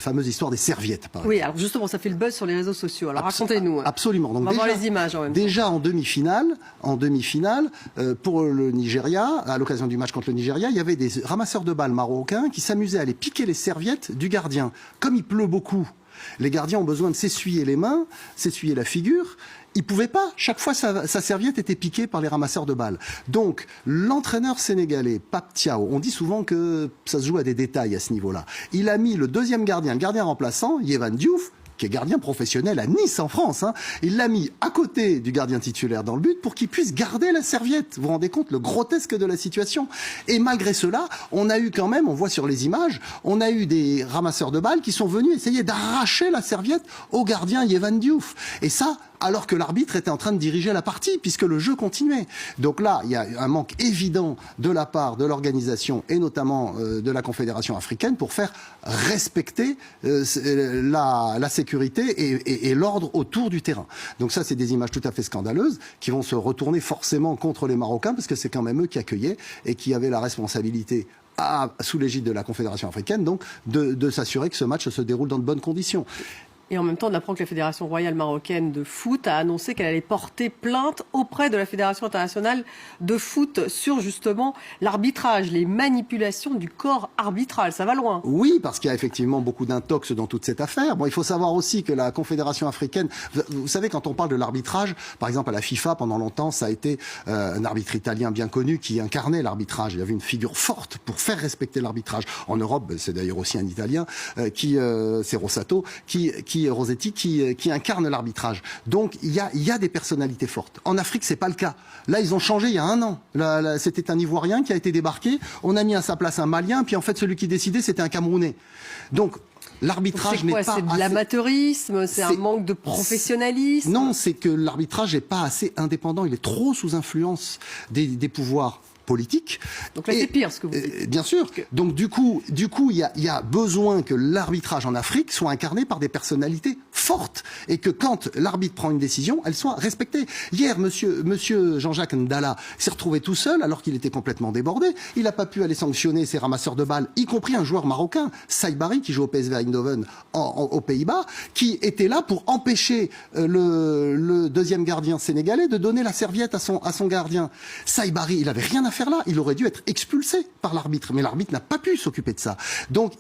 Fameuse histoire des serviettes, par exemple. Oui, alors justement, ça fait le buzz sur les réseaux sociaux. Alors racontez-nous. Absolument. Donc on va voir les images en même temps. Déjà en demi-finale, pour le Nigeria, à l'occasion du match contre le Nigeria, il y avait des ramasseurs de balles marocains qui s'amusaient à aller piquer les serviettes du gardien. Comme il pleut beaucoup, les gardiens ont besoin de s'essuyer les mains, s'essuyer la figure. Il pouvait pas. Chaque fois, sa serviette était piquée par les ramasseurs de balles. Donc, l'entraîneur sénégalais, Pape Thiaw, on dit souvent que ça se joue à des détails à ce niveau-là. Il a mis le deuxième gardien, le gardien remplaçant, Yehvan Diouf, qui est gardien professionnel à Nice en France, il l'a mis à côté du gardien titulaire dans le but pour qu'il puisse garder la serviette. Vous vous rendez compte le grotesque de la situation? Et malgré cela, on a eu quand même, on voit sur les images, on a eu des ramasseurs de balles qui sont venus essayer d'arracher la serviette au gardien Yehvan Diouf. Et ça, alors que l'arbitre était en train de diriger la partie, puisque le jeu continuait. Donc là, il y a un manque évident de la part de l'organisation, et notamment de la Confédération africaine, pour faire respecter la sécurité et l'ordre autour du terrain. Donc ça, c'est des images tout à fait scandaleuses, qui vont se retourner forcément contre les Marocains, parce que c'est quand même eux qui accueillaient, et qui avaient la responsabilité, sous l'égide de la Confédération africaine, donc de s'assurer que ce match se déroule dans de bonnes conditions. Et en même temps, on apprend que la Fédération royale marocaine de foot a annoncé qu'elle allait porter plainte auprès de la Fédération internationale de foot sur justement l'arbitrage, les manipulations du corps arbitral. Ça va loin. Oui, parce qu'il y a effectivement beaucoup d'intox dans toute cette affaire. Bon, il faut savoir aussi que la Confédération africaine, vous savez, quand on parle de l'arbitrage, par exemple à la FIFA, pendant longtemps, ça a été un arbitre italien bien connu qui incarnait l'arbitrage. Il y avait une figure forte pour faire respecter l'arbitrage. En Europe, c'est d'ailleurs aussi un Italien, c'est Rossato, Rossetti qui incarne l'arbitrage. Donc il y a des personnalités fortes. En Afrique, c'est pas le cas. Là, ils ont changé il y a un an. C'était un Ivoirien qui a été débarqué. On a mis à sa place un Malien, puis en fait celui qui décidait, c'était un Camerounais. Donc l'arbitrage n'est pas C'est de l'amateurisme, c'est un manque de professionnalisme. Non, c'est que l'arbitrage n'est pas assez indépendant. Il est trop sous influence des pouvoirs politique. Donc là, c'est pire ce que vous dites. Bien sûr. Donc du coup, il y a besoin que l'arbitrage en Afrique soit incarné par des personnalités fortes et que quand l'arbitre prend une décision, elle soit respectée. Hier, monsieur Jean-Jacques Ndala s'est retrouvé tout seul alors qu'il était complètement débordé. Il n'a pas pu aller sanctionner ses ramasseurs de balles, y compris un joueur marocain, Saïbari, qui joue au PSV Eindhoven aux Pays-Bas, qui était là pour empêcher le deuxième gardien sénégalais de donner la serviette à son gardien. Saïbari, il avait rien à faire là, il aurait dû être expulsé par l'arbitre, mais l'arbitre n'a pas pu s'occuper de ça. Donc